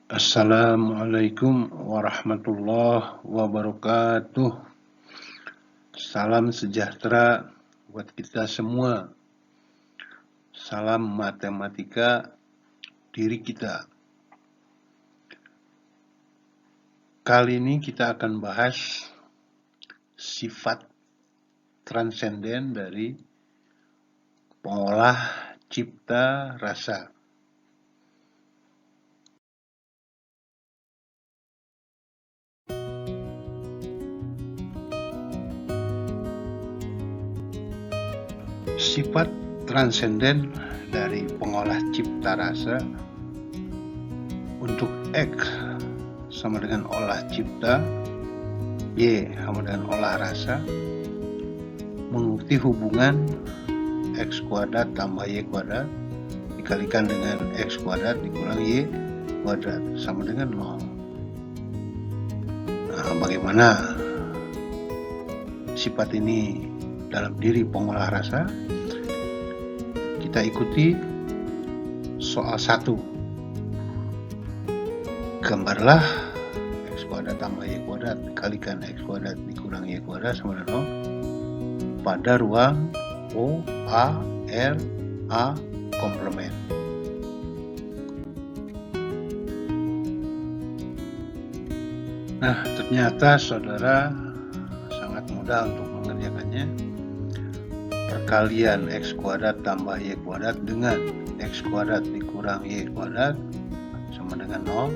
Assalamualaikum warahmatullahi wabarakatuh. Salam sejahtera buat kita semua. Salam matematika diri kita. Kali ini kita akan bahas sifat transenden dari pengolah cipta rasa. Sifat transenden dari pengolah cipta rasa untuk X sama dengan olah cipta, Y sama dengan olah rasa, mengikuti hubungan X kuadrat tambah Y kuadrat dikalikan dengan X kuadrat dikurang Y kuadrat sama dengan 0. Nah, bagaimana sifat ini dalam diri pengolah rasa? Kita ikuti soal 1. Gambarlah X kuadrat tambah Y kuadrat dikalikan X kuadrat dikurang Y kuadrat sama dengan 0 pada ruang O, A, R, A komplement. Nah, ternyata saudara sangat mudah untuk mengerjakannya. Perkalian X kuadrat tambah Y kuadrat dengan X kuadrat dikurang Y kuadrat sama dengan 0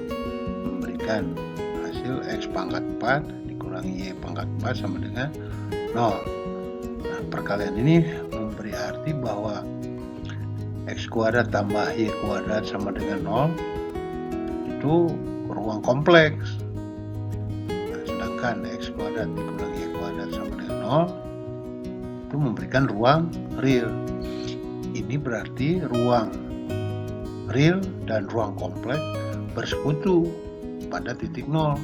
memberikan hasil X pangkat 4 dikurangi Y pangkat 4 sama dengan 0. Nah, perkalian ini memberi arti bahwa X kuadrat tambah Y kuadrat sama dengan 0 itu ruang kompleks. Nah, sedangkan X kuadrat dikurang Y kuadrat sama dengan 0 itu memberikan ruang real. Ini berarti ruang real dan ruang kompleks bersekutu pada titik 0.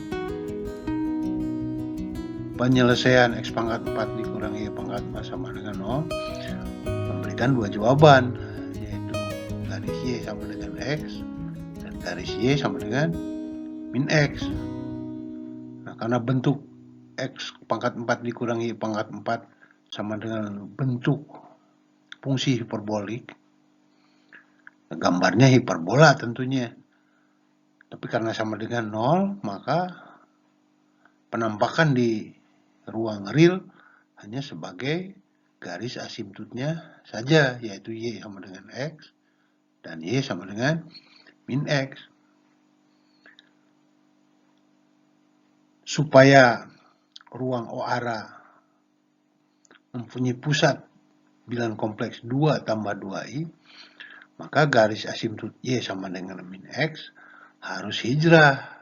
Penyelesaian X pangkat 4 dikurangi Y pangkat 4 sama dengan 0 memberikan dua jawaban, yaitu garis Y sama dengan X dan garis Y sama dengan min X. Nah, karena bentuk X pangkat 4 dikurangi Y pangkat 4 sama dengan bentuk fungsi hiperbolik, gambarnya hiperbola tentunya. Tapi karena sama dengan 0, maka penampakan di ruang real hanya sebagai garis asimtutnya saja, yaitu Y sama dengan X dan Y sama dengan min X. Supaya ruang OARA mempunyai pusat bilangan kompleks 2 tambah 2i, maka garis asimtut Y sama dengan min X harus hijrah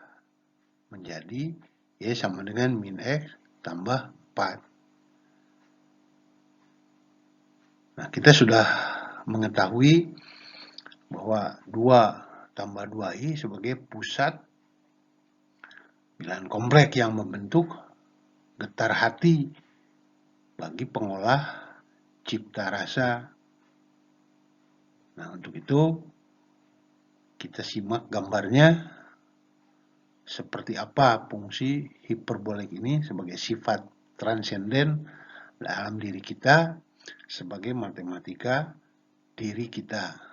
menjadi Y sama dengan min X tambah 4. Nah, kita sudah mengetahui bahwa 2 tambah 2i sebagai pusat bilangan kompleks yang membentuk getar hati bagi pengolah cipta rasa. Nah, untuk itu kita simak gambarnya seperti apa fungsi hiperbolik ini sebagai sifat transenden dalam diri kita sebagai matematika diri kita.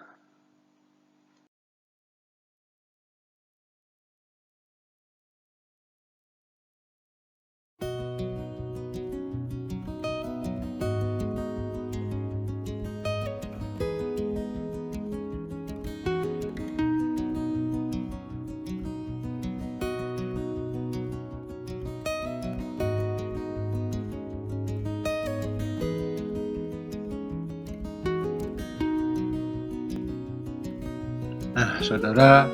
Nah, saudara,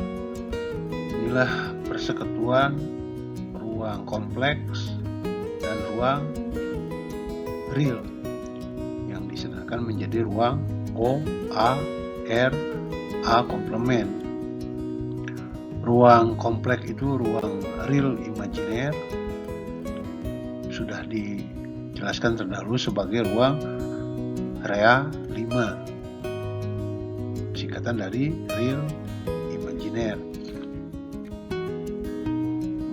inilah persekutuan ruang kompleks dan ruang real yang disederhanakan menjadi ruang O, A, R, A komplement. Ruang kompleks itu ruang real imajiner, sudah dijelaskan terdahulu sebagai ruang rea 5, singkatan dari real imaginer.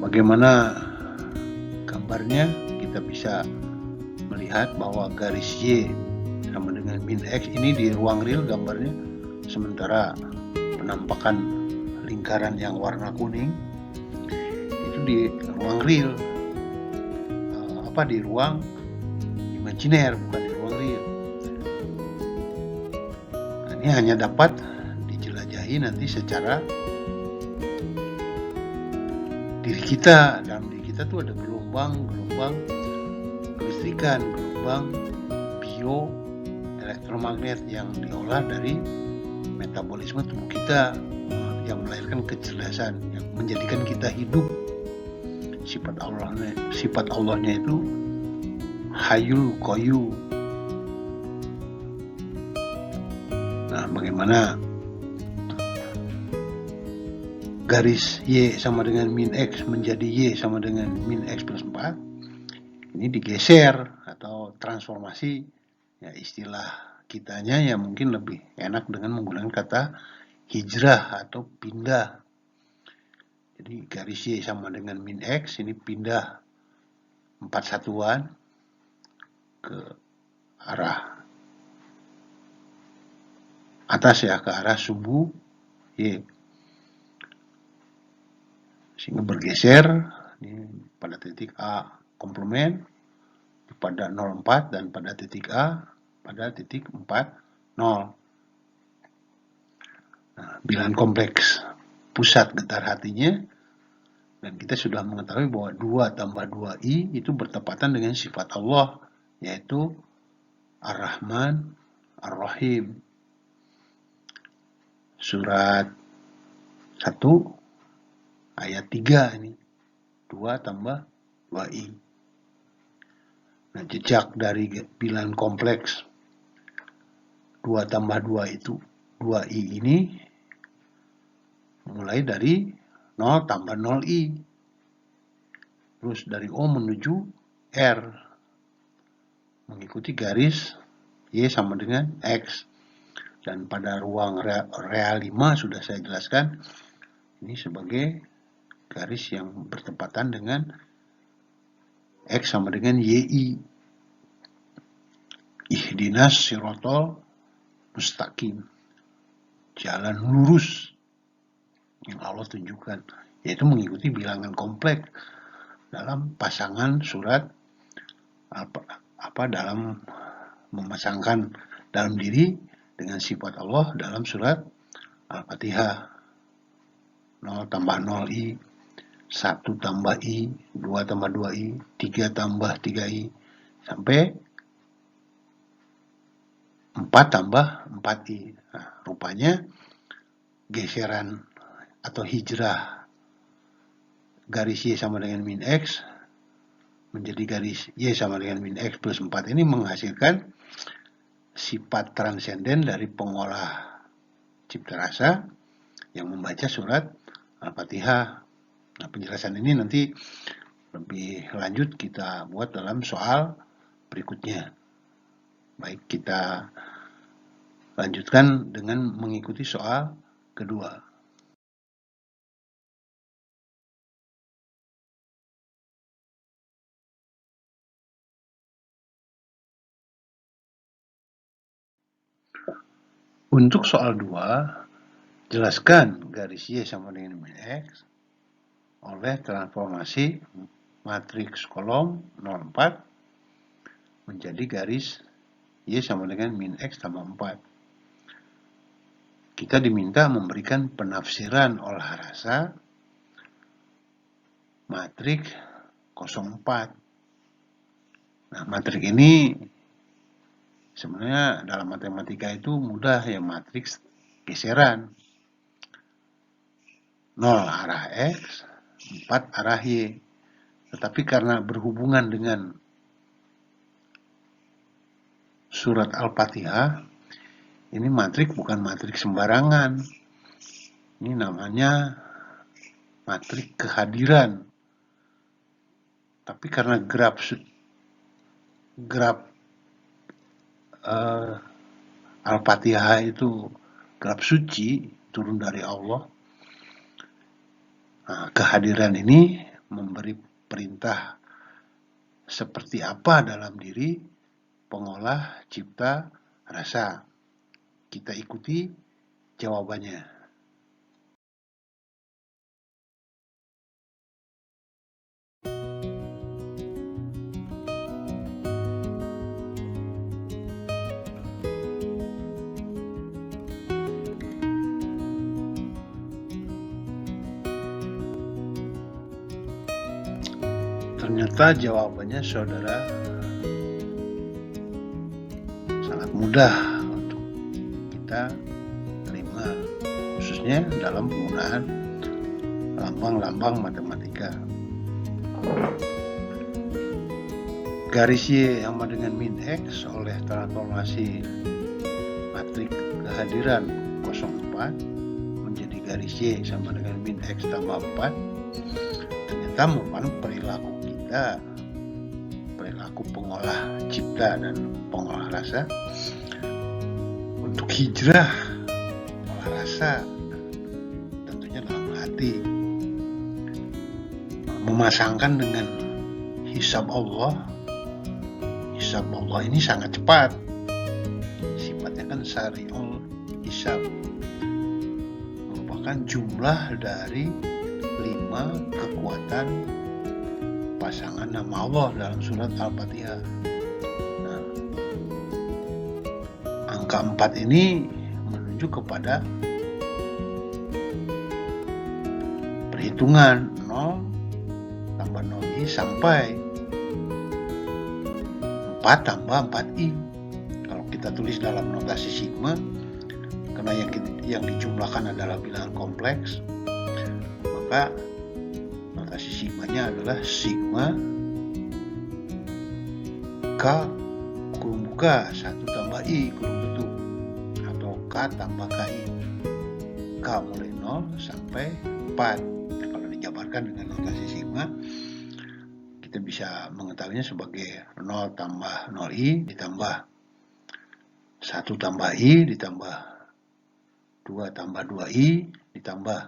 Bagaimana gambarnya? Kita bisa melihat bahwa garis Y sama dengan min X ini di ruang real gambarnya, sementara penampakan lingkaran yang warna kuning itu di ruang real, di ruang imajiner, bukan di ruang real. Nah, ini hanya dapat dijelajahi nanti secara diri kita. Dalam diri kita tuh ada gelombang kelistrikan, gelombang elektromagnet yang diolah dari metabolisme tubuh kita, yang melahirkan kecerdasan, yang menjadikan kita hidup. Sifat Allahnya itu Hayyul Qayyum. Nah, bagaimana garis Y sama dengan min X menjadi Y sama dengan min X plus 4, ini digeser atau transformasi, ya istilah kitanya ya mungkin lebih enak dengan menggunakan kata hijrah atau pindah. Jadi garis Y sama dengan min X ini pindah 4 satuan ke arah atas, ya, ke arah subuh Y, sehingga bergeser ini pada titik A komplement pada 0,4 dan pada titik A pada titik 4,0. Nah, bilangan kompleks pusat getar hatinya, dan kita sudah mengetahui bahwa 2 tambah 2i itu bertepatan dengan sifat Allah, yaitu Ar-Rahman Ar-Rahim. Surat 1 ayat 3 ini, 2 tambah 2i. Nah, jejak dari bilangan kompleks 2 tambah 2 itu 2i ini mulai dari 0 tambah 0i, terus dari O menuju R mengikuti garis Y sama dengan X. Dan pada ruang real 5 sudah saya jelaskan ini sebagai garis yang bertepatan dengan X sama dengan YI. Ihdinas sirotol mustaqim, jalan lurus yang Allah tunjukkan, yaitu mengikuti bilangan kompleks dalam pasangan surat dalam memasangkan dalam diri dengan sifat Allah dalam surat Al-Fatihah. 0 tambah 0i, 1 tambah i, 2 tambah 2i, 3 tambah 3i, sampai 4 tambah 4i. Nah, rupanya geseran atau hijrah garis Y sama dengan min X menjadi garis Y sama dengan min X plus 4 ini menghasilkan sifat transenden dari pengolah cipta rasa yang membaca surat Al-Fatihah. Nah, penjelasan ini nanti lebih lanjut kita buat dalam soal berikutnya. Baik, kita lanjutkan dengan mengikuti soal kedua. Untuk soal 2, jelaskan garis Y sama dengan min X oleh transformasi matriks kolom 04 menjadi garis Y sama dengan min X tambah 4. Kita diminta memberikan penafsiran olah rasa matriks 04. Nah, matriks ini sebenarnya dalam matematika itu mudah, ya, matriks geseran. 0 arah X, 4 arah Y. Tetapi karena berhubungan dengan surat Al-Fatihah, ini matriks bukan matriks sembarangan. Ini namanya matriks kehadiran. Tapi karena graf Al-Fatihah itu graf suci turun dari Allah, nah, kehadiran ini memberi perintah seperti apa dalam diri pengolah cipta rasa. Kita ikuti jawabannya. Ternyata jawabannya saudara sangat mudah untuk kita terima, khususnya dalam penggunaan lambang-lambang matematika. Garis Y sama dengan min X oleh transformasi matrik kehadiran 04 menjadi garis Y sama dengan min X tambah 4 ternyata merupakan perilaku kita, perilaku pengolah cipta dan pengolah rasa untuk hijrah olah rasa, tentunya dalam hati, memasangkan dengan hisab Allah. Hisab Allah ini sangat cepat, sifatnya kan syari'ul hisab, merupakan jumlah dari 5 kekuatan pasangan nama Allah dalam surat Al-Fatihah. Nah, angka 4 ini menunjuk kepada perhitungan 0 tambah 0i sampai 4 tambah 4i. Kalau kita tulis dalam notasi sigma, karena yang dijumlahkan adalah bilangan kompleks, maka notasi sigmanya adalah sigma K kurung buka 1 tambah I kurung tutup, atau K tambah KI. K mulai 0 sampai 4. Kalau dijabarkan dengan notasi sigma, kita bisa mengetahuinya sebagai 0 tambah 0i ditambah 1 tambah i ditambah 2 tambah 2i ditambah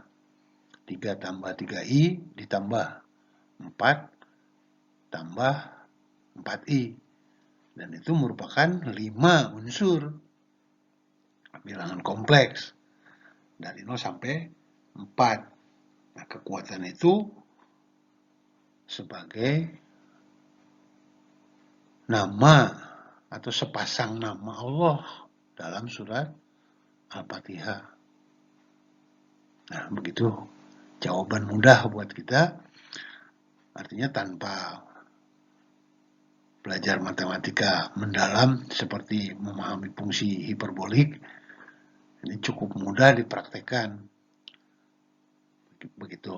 3 tambah 3i ditambah 4 tambah 4i. Dan itu merupakan 5 unsur bilangan kompleks dari 0 sampai 4. Nah, kekuatan itu sebagai nama atau sepasang nama Allah dalam surat Al-Fatihah. Nah, begitu jawaban mudah buat kita. Artinya tanpa belajar matematika mendalam seperti memahami fungsi hiperbolik, ini cukup mudah dipraktekkan. Begitu.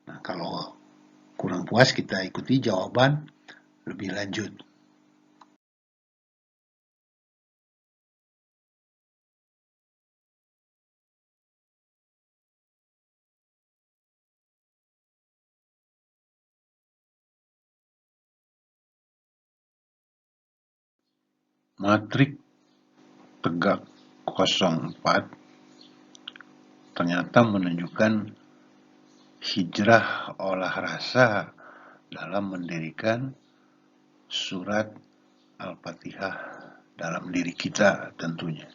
Nah, kalau kurang puas, kita ikuti jawaban lebih lanjut. Matrik tegak 04 ternyata menunjukkan hijrah olah rasa dalam mendirikan surat Al-Fatihah dalam diri kita tentunya.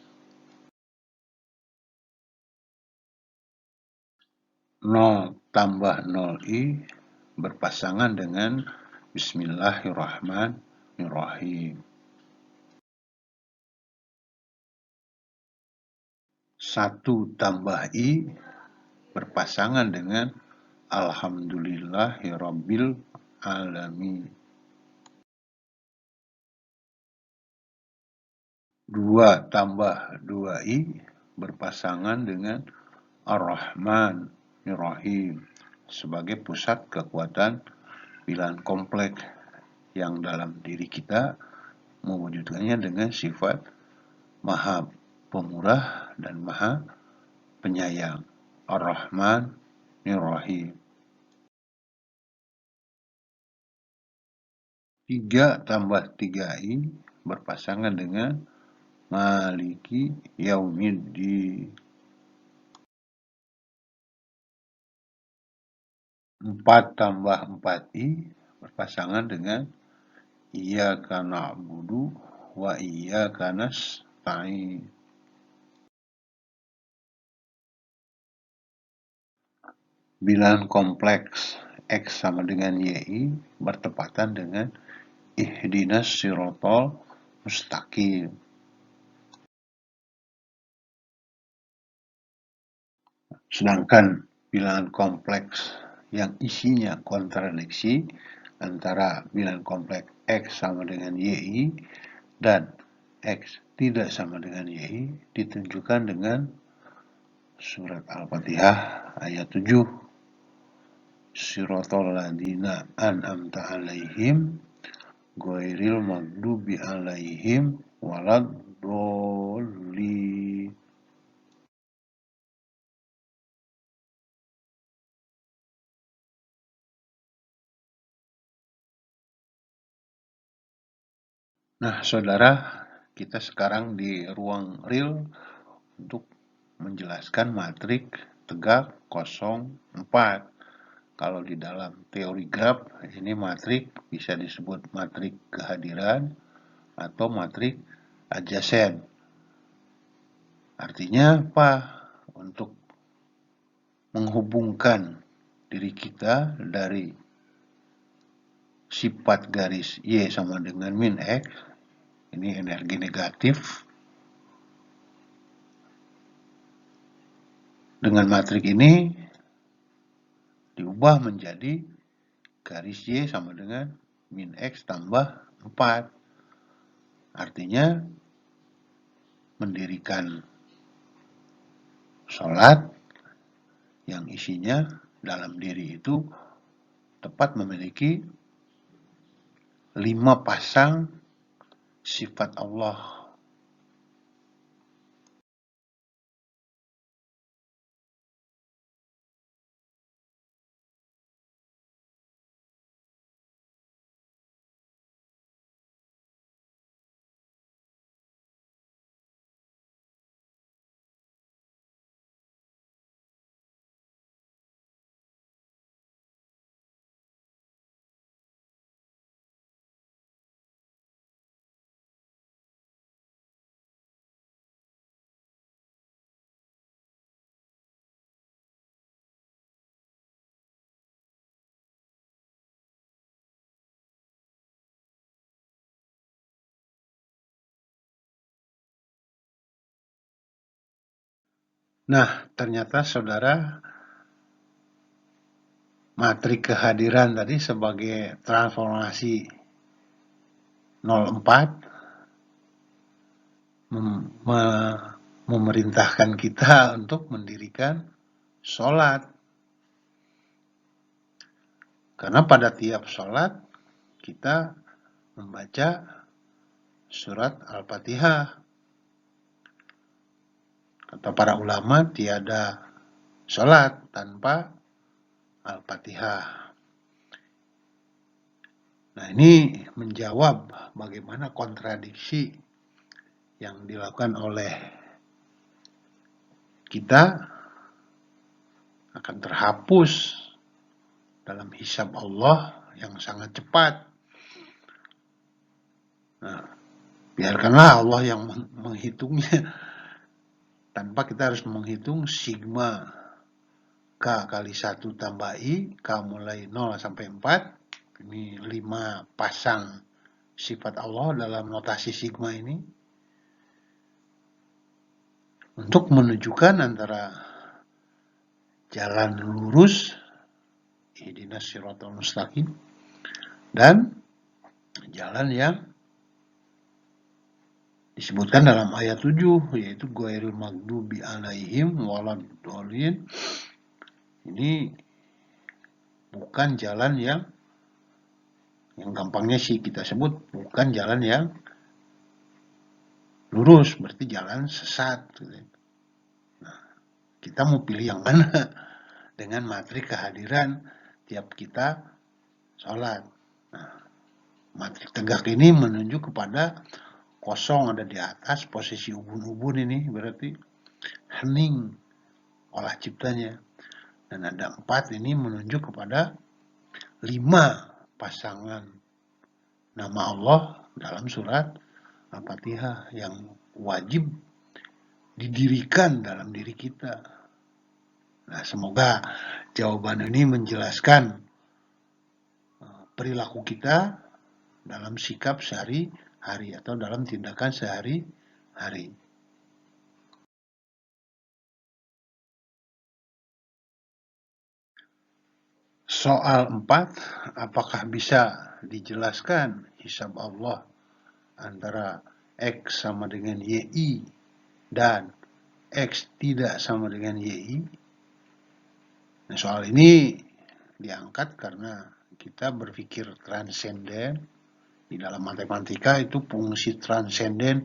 0 tambah 0i berpasangan dengan Bismillahirrahmanirrahim. 1 tambah i berpasangan dengan Alhamdulillahirabbil alamin. 2 tambah 2i berpasangan dengan Ar-Rahmanir-Rahim sebagai pusat kekuatan bilangan kompleks yang dalam diri kita mewujudkannya dengan sifat Maha Pemurah dan Maha Penyayang, Ar-Rahmanir-Rahim. 3 tambah 3i berpasangan dengan Maliki Yaumiddin. 4 tambah 4i berpasangan dengan iyyaka na'budu wa iyyaka nasta'in. Bilangan kompleks X sama dengan YI bertepatan dengan ihdinas siratal mustaqim. Sedangkan bilangan kompleks yang isinya kontradiksi antara bilangan kompleks X sama dengan YI dan X tidak sama dengan YI ditunjukkan dengan surat Al-Fatihah ayat 7. Siratal ladzina an'amta 'alaihim ghairil maghdubi 'alaihim waladdallin. Nah, saudara, kita sekarang di ruang real untuk menjelaskan matrik tegak 04. Kalau di dalam teori graf, ini matrik bisa disebut matrik kehadiran atau matrik adjasen. Artinya apa? Untuk menghubungkan diri kita dari sifat garis Y sama dengan min X, ini energi negatif, dengan matrik ini diubah menjadi garis Y sama dengan min X tambah 4. Artinya mendirikan sholat yang isinya dalam diri itu tepat memiliki 5 pasang sifat Allah. Nah, ternyata saudara, matrik kehadiran tadi sebagai transformasi 04 memerintahkan kita untuk mendirikan sholat. Karena pada tiap sholat kita membaca surat Al-Fatihah. Kata para ulama, tiada sholat tanpa Al-Fatihah. Nah, ini menjawab bagaimana kontradiksi yang dilakukan oleh kita akan terhapus dalam hisab Allah yang sangat cepat. Nah, biarkanlah Allah yang menghitungnya tanpa kita harus menghitung sigma K kali 1 tambah I, K mulai 0 sampai 4. Ini 5 pasang sifat Allah dalam notasi sigma ini. Untuk menunjukkan antara jalan lurus, ihdinas siratal mustaqim, dan jalan yang disebutkan dalam ayat 7, yaitu ghairil maghdubi 'alaihim waladdallin. Ini bukan jalan yang gampangnya sih kita sebut bukan jalan yang lurus, berarti jalan sesat. Nah, kita mau pilih yang mana dengan matrik kehadiran tiap kita sholat. Nah, matrik tegak ini menunjuk kepada kosong ada di atas, posisi ubun-ubun ini berarti hening olah ciptanya. Dan ada 4 ini menunjuk kepada 5 pasangan nama Allah dalam surat Al-Fatihah yang wajib didirikan dalam diri kita. Nah, semoga jawaban ini menjelaskan perilaku kita dalam sikap sehari-hari atau dalam tindakan sehari-hari. Soal 4, apakah bisa dijelaskan hisab Allah antara X sama dengan YI dan X tidak sama dengan YI? Nah, soal ini diangkat karena kita berpikir transenden. Di dalam matematika itu fungsi transenden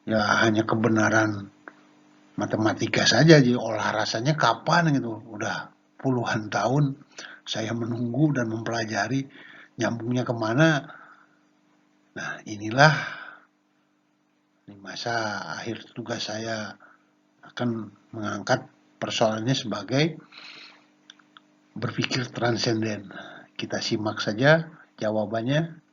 ya hanya kebenaran matematika saja, jadi olah rasanya kapan gitu. Udah puluhan tahun saya menunggu dan mempelajari nyambungnya kemana. Nah, inilah di masa akhir tugas saya akan mengangkat persoalannya sebagai berpikir transenden. Kita simak saja jawabannya.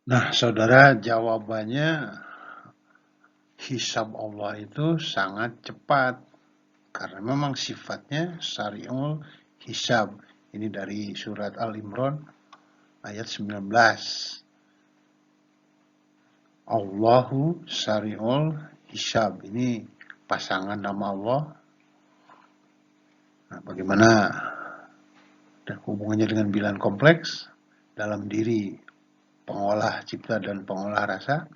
Nah, saudara, jawabannya hisab Allah itu sangat cepat karena memang sifatnya syari'ul hisab. Ini dari surat Al-Imran ayat 19. Allahu syari'ul hisab. Ini pasangan nama Allah. Nah, bagaimana dan hubungannya dengan bilangan kompleks dalam diri pengolah cipta dan pengolah rasa?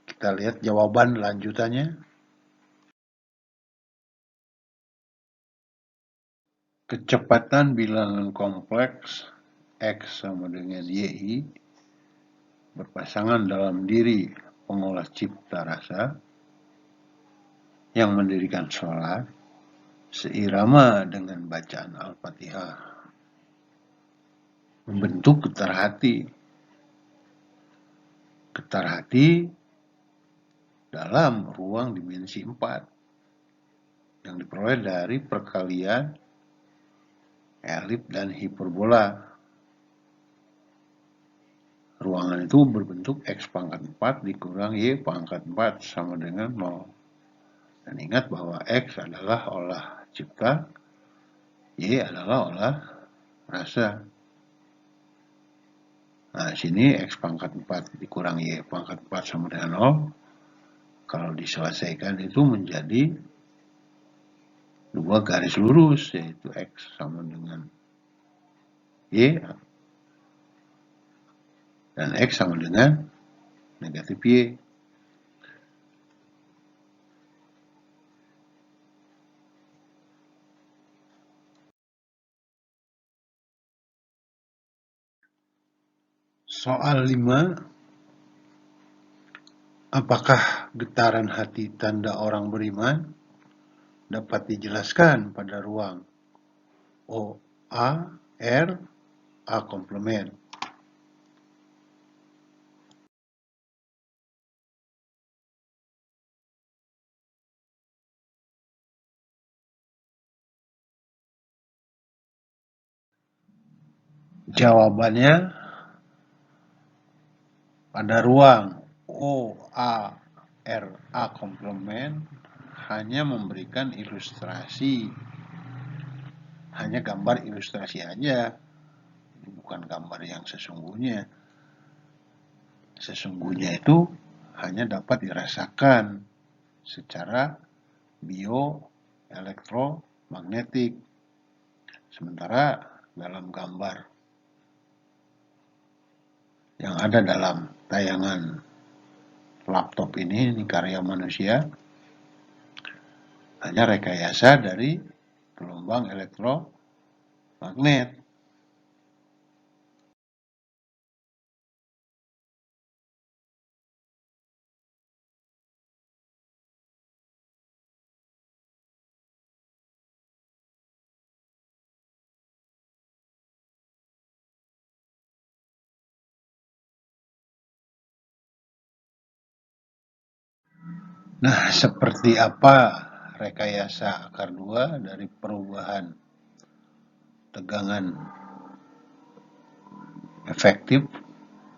Kita lihat jawaban lanjutannya. Kecepatan bilangan kompleks X sama dengan YI berpasangan dalam diri pengolah cipta rasa yang mendirikan sholat seirama dengan bacaan Al-Fatihah membentuk getar hati dalam ruang dimensi 4 yang diperoleh dari perkalian elip dan hiperbola. Ruangan itu berbentuk X pangkat 4 dikurang Y pangkat 4 sama dengan 0. Dan ingat bahwa X adalah olah cipta, Y adalah olah rasa. Nah, sini X pangkat 4 dikurang Y pangkat 4 sama dengan 0. Kalau diselesaikan itu menjadi 2 garis lurus, yaitu X sama dengan Y dan X sama dengan negatif Y. Soal 5, apakah getaran hati tanda orang beriman dapat dijelaskan pada ruang O, A, R, A komplement? Jawabannya pada ruang O, A, R, A komplement hanya memberikan ilustrasi, hanya gambar ilustrasi aja, ini bukan gambar yang sesungguhnya. Sesungguhnya itu hanya dapat dirasakan secara bioelektromagnetik. Sementara dalam gambar yang ada dalam tayangan laptop ini karya manusia, hanya rekayasa dari gelombang elektromagnetik magnet. Nah, seperti apa rekayasa akar 2 dari perubahan tegangan efektif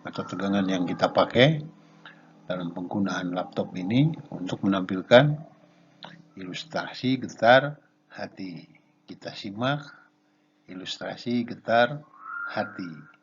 atau tegangan yang kita pakai dalam penggunaan laptop ini untuk menampilkan ilustrasi getar hati. Kita simak ilustrasi getar hati.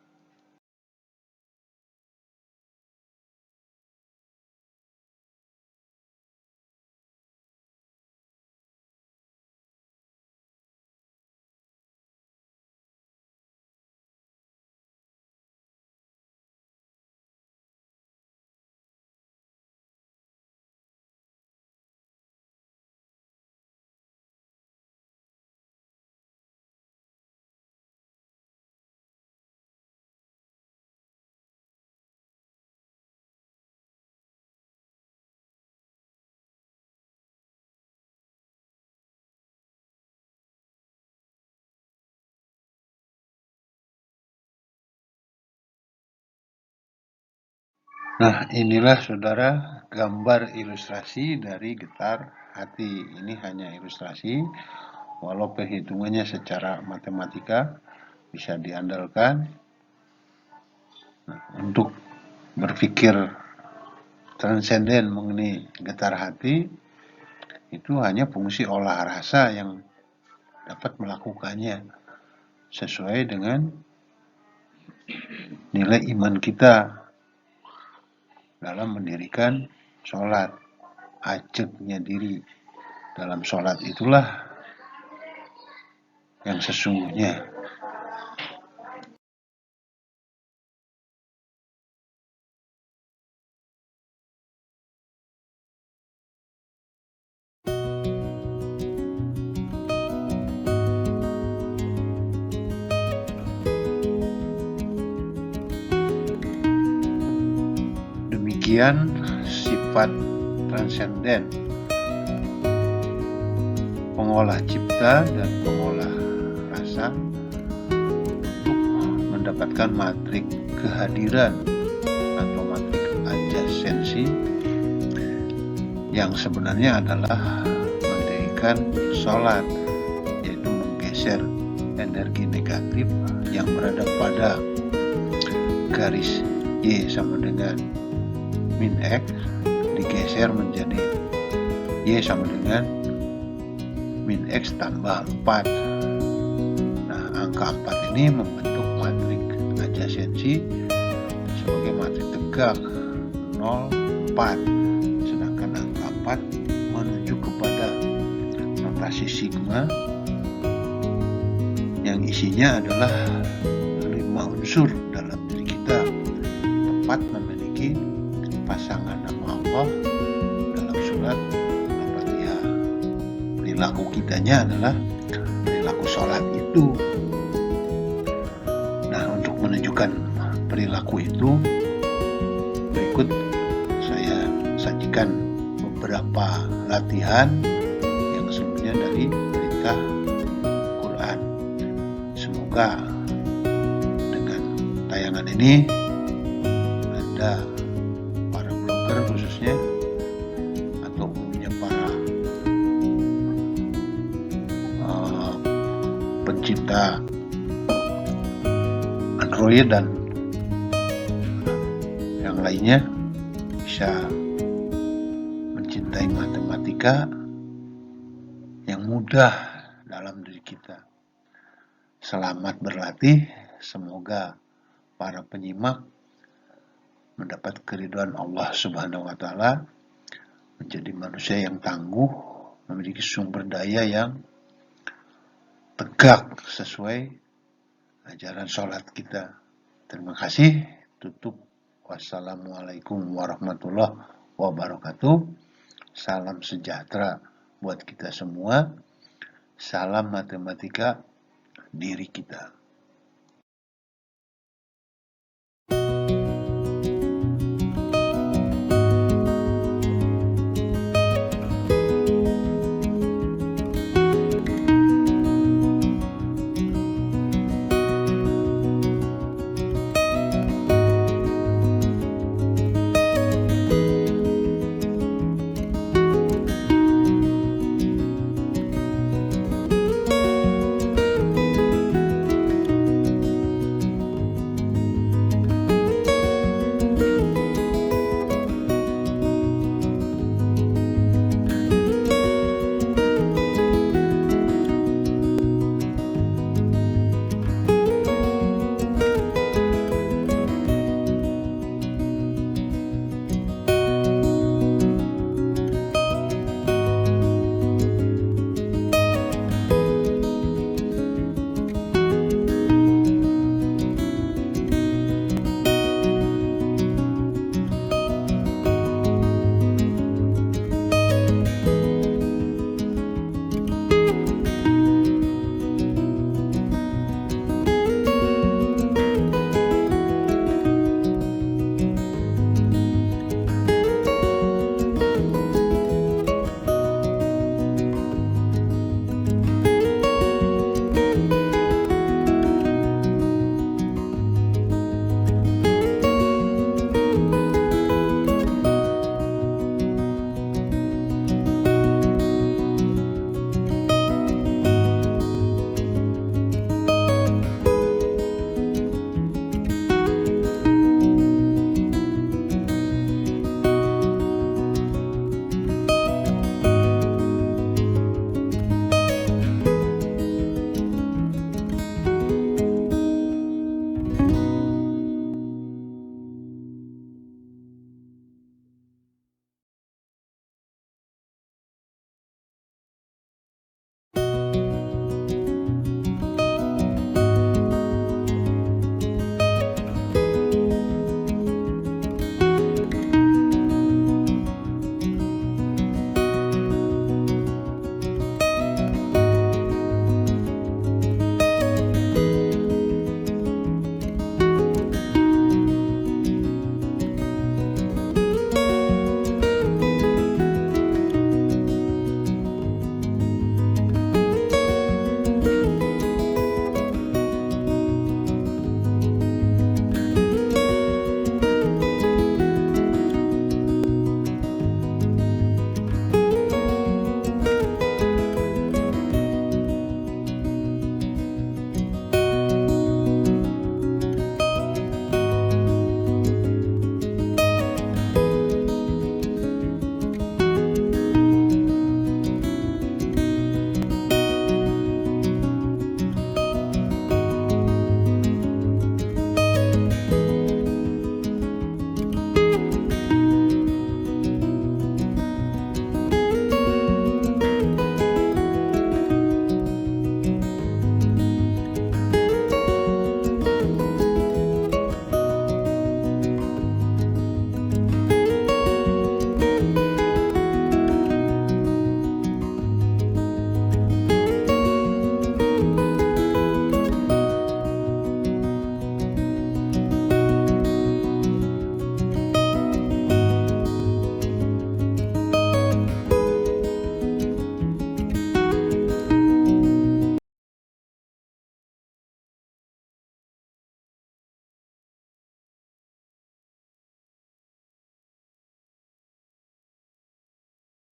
Nah, inilah saudara gambar ilustrasi dari getar hati. Ini hanya ilustrasi, walau perhitungannya secara matematika bisa diandalkan. Nah, untuk berpikir transenden mengenai getar hati, itu hanya fungsi olah rasa yang dapat melakukannya sesuai dengan nilai iman kita dalam mendirikan sholat. Ajeknya diri dalam sholat itulah yang sesungguhnya. Demikian sifat transenden, pengolah cipta dan pengolah rasa untuk mendapatkan matrik kehadiran atau matrik adjasensi yang sebenarnya adalah mendirikan sholat, yaitu menggeser energi negatif yang berada pada garis Y sama dengan min X digeser menjadi Y sama dengan min X tambah 4. Nah, angka 4 ini membentuk matrik adjasensi sebagai matrik tegak 0, 4. Sedangkan angka 4 menuju kepada notasi sigma yang isinya adalah 5 unsur dalam diri kita, tepat memiliki pasangan nama Allah dalam surat Al-Fatihah. Perilaku kitanya adalah perilaku sholat itu. Nah, untuk menunjukkan perilaku itu, berikut saya sajikan beberapa latihan yang sebenarnya dari perintah Quran. Semoga dengan tayangan ini Anda, para blogger khususnya, atau umumnya para pencipta Android dan yang lainnya, bisa mencintai matematika yang mudah dalam diri kita. Selamat berlatih, semoga para penyimak mendapat keridhaan Allah Subhanahu wa Ta'ala, menjadi manusia yang tangguh, memiliki sumber daya yang tegak sesuai ajaran sholat kita. Terima kasih. Tutup. Wassalamualaikum warahmatullahi wabarakatuh. Salam sejahtera buat kita semua. Salam matematika. diri kita.